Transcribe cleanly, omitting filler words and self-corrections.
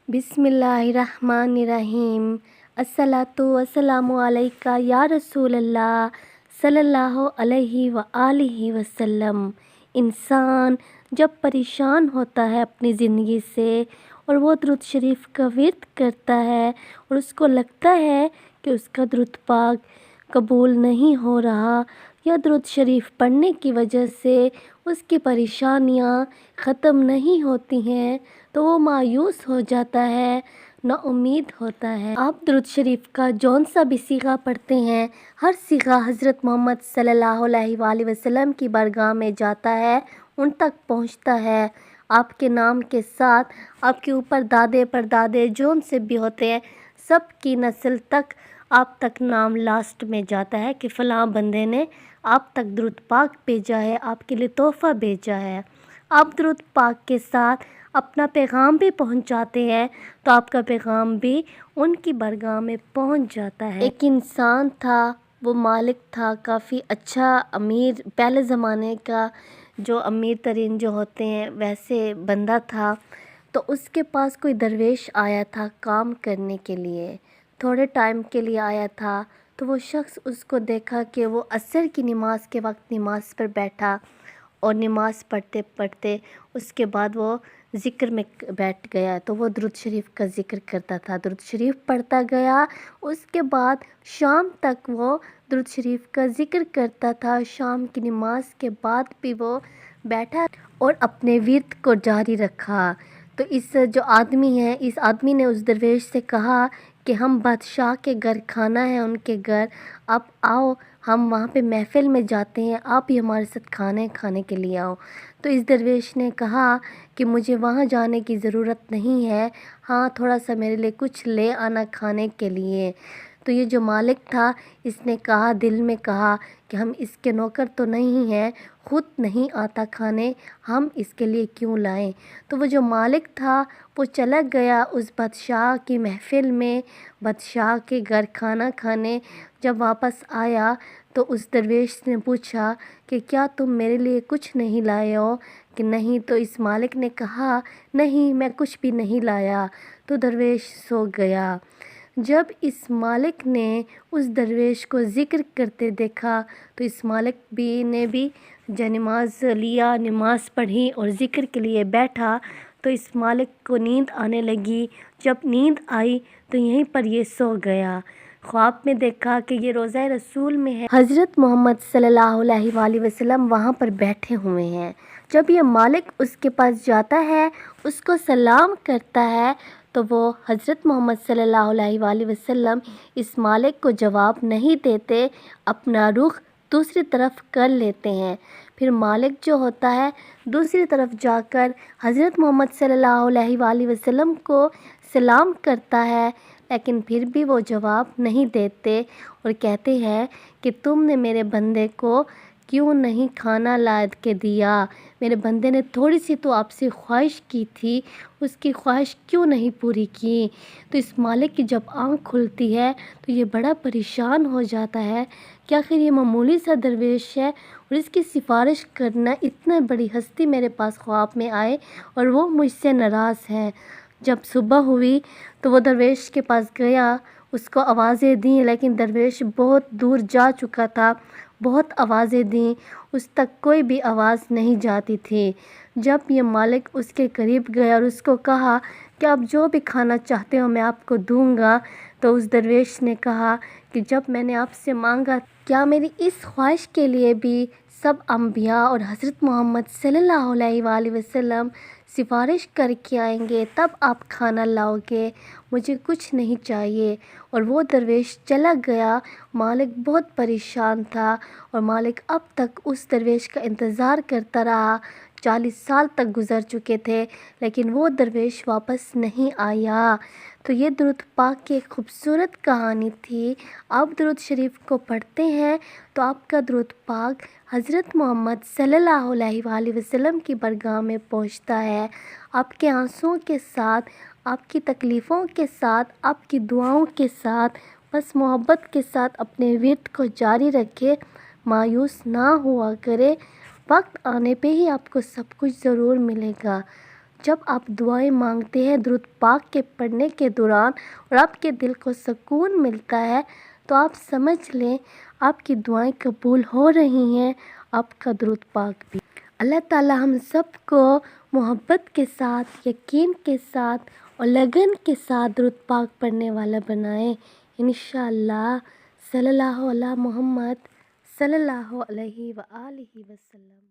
बिस्मिल्लाहिर्रहमानिर्रहीम। अस्सलातु वस्सलामु अलैका या रसूल अल्लाह सल्लल्लाहु अलैहि व आलिहि वसल्लम। इंसान जब परेशान होता है अपनी ज़िंदगी से और वो दुरूद शरीफ का विर्द करता है और उसको लगता है कि उसका दुरूद पाक कबूल नहीं हो रहा या दुरूद शरीफ पढ़ने की वजह से उसकी परेशानियाँ ख़त्म नहीं होती हैं, तो वो मायूस हो जाता है, नाउम्मीद होता है। आप दुरूद शरीफ का जौन सा भी सीगा पढ़ते हैं, हर सीगा हज़रत मोहम्मद सल्लल्लाहु अलैहि वसल्लम की बारगाह में जाता है, उन तक पहुंचता है। आपके नाम के साथ आपके ऊपर दादे परदादे जौन से भी होते हैं, सब की नस्ल तक आप तक नाम लास्ट में जाता है कि फ़लाँ बंदे ने आप तक दुरूद पाक भेजा है, आपके लिए तोहफ़ा भेजा है। आप दुरूद पाक के साथ अपना पैगाम भी पहुंचाते हैं, तो आपका पैगाम भी उनकी बारगाह में पहुंच जाता है। एक इंसान था, वो मालिक था, काफ़ी अच्छा अमीर, पहले ज़माने का जो अमीर तरीन जो होते हैं वैसे बंदा था। तो उसके पास कोई दरवेश आया था काम करने के लिए, थोड़े टाइम के लिए आया था। तो वो शख्स उसको देखा कि वो असर की नमाज के वक्त नमाज पर बैठा और नमाज पढ़ते पढ़ते उसके बाद वो ज़िक्र में बैठ गया। तो वो दुरूद शरीफ का ज़िक्र करता था, दुरूद शरीफ पढ़ता गया। उसके बाद शाम तक वो दुरूद शरीफ का ज़िक्र करता था। शाम की नमाज के बाद भी वो बैठा और अपने विर्द को जारी रखा। तो इस जो आदमी है, इस आदमी ने उस दरवेश से कहा कि हम बादशाह के घर खाना है, उनके घर आप आओ, हम वहाँ पे महफ़िल में जाते हैं, आप भी हमारे साथ खाने के लिए आओ। तो इस दरवेश ने कहा कि मुझे वहाँ जाने की ज़रूरत नहीं है, हाँ थोड़ा सा मेरे लिए कुछ ले आना खाने के लिए। तो ये जो मालिक था, इसने कहा, दिल में कहा कि हम इसके नौकर तो नहीं हैं, ख़ुद नहीं आता खाने, हम इसके लिए क्यों लाएं। तो वो जो मालिक था वो चला गया उस बादशाह की महफ़िल में, बादशाह के घर खाना खाने। जब वापस आया तो उस दरवेश ने पूछा कि क्या तुम मेरे लिए कुछ नहीं लाए हो? कि नहीं। तो इस मालिक ने कहा नहीं, मैं कुछ भी नहीं लाया। तो दरवेश सो गया। जब इस मालिक ने उस दरवेश को ज़िक्र करते देखा तो इस मालिक ने भी नमाज लिया, नमाज पढ़ी और ज़िक्र के लिए बैठा। तो इस मालिक को नींद आने लगी। जब नींद आई तो यहीं पर ये सो गया। ख्वाब में देखा कि ये रोज़ा रसूल में है, हज़रत मोहम्मद सल्लल्लाहु अलैहि वसल्लम वहाँ पर बैठे हुए हैं। जब ये मालिक उसके पास जाता है, उसको सलाम करता है, तो वो हज़रत मोहम्मद सल्लल्लाहु अलैहि वसल्लम इस मालिक को जवाब नहीं देते, अपना रुख दूसरी तरफ कर लेते हैं। फिर मालिक जो होता है दूसरी तरफ जाकर हज़रत मोहम्मद सल्लल्लाहु अलैहि वसल्लम को सलाम करता है, लेकिन फिर भी वो जवाब नहीं देते और कहते हैं कि तुमने मेरे बंदे को क्यों नहीं खाना ला के दिया, मेरे बंदे ने थोड़ी सी तो आपसे ख्वाहिश की थी, उसकी ख्वाहिश क्यों नहीं पूरी की। तो इस मालिक की जब आँख खुलती है तो ये बड़ा परेशान हो जाता है कि आखिर ये मामूली सा दरवेश है और इसकी सिफारिश करना, इतना बड़ी हस्ती मेरे पास ख्वाब में आए और वो मुझसे नाराज़ है। जब सुबह हुई तो वो दरवेश के पास गया, उसको आवाज़ें दी, लेकिन दरवेश बहुत दूर जा चुका था। बहुत आवाज़ें दी, उस तक कोई भी आवाज़ नहीं जाती थी। जब ये मालिक उसके करीब गया और उसको कहा कि आप जो भी खाना चाहते हो मैं आपको दूंगा, तो उस दरवेश ने कहा कि जब मैंने आपसे मांगा, क्या मेरी इस ख्वाहिश के लिए भी सब अंबिया और हज़रत मोहम्मद सल्लल्लाहु अलैहि वसल्लम सिफारिश करके आएंगे तब आप खाना लाओगे, मुझे कुछ नहीं चाहिए। और वो दरवेश चला गया। मालिक बहुत परेशान था और मालिक अब तक उस दरवेश का इंतज़ार करता रहा। 40 साल तक गुज़र चुके थे, लेकिन वो दरवेश वापस नहीं आया। तो ये दुरूद पाक की एक खूबसूरत कहानी थी। आप दुरूद शरीफ को पढ़ते हैं तो आपका दुरूद पाक हज़रत मोहम्मद सल्लल्लाहु अलैहि वसल्लम की बारगाह में पहुंचता है। आपके आंसुओं के साथ, आपकी तकलीफ़ों के साथ, आपकी दुआओं के साथ, बस मोहब्बत के साथ अपने विर्द को जारी रखे, मायूस ना हुआ करे। वक्त आने पे ही आपको सब कुछ ज़रूर मिलेगा। جب آپ دعائیں مانگتے ہیں درود پاک کے پڑھنے کے دوران اور آپ کے دل کو سکون ملتا ہے تو آپ سمجھ لیں آپ کی دعائیں قبول ہو رہی ہیں، آپ کا درود پاک بھی۔ اللہ تعالیٰ ہم سب کو محبت کے ساتھ، یقین کے ساتھ اور لگن کے ساتھ درود پاک پڑھنے والا بنائے انشاءاللہ۔ صلی اللہ علیہ محمد صلی اللہ علیہ وآلہ وسلم۔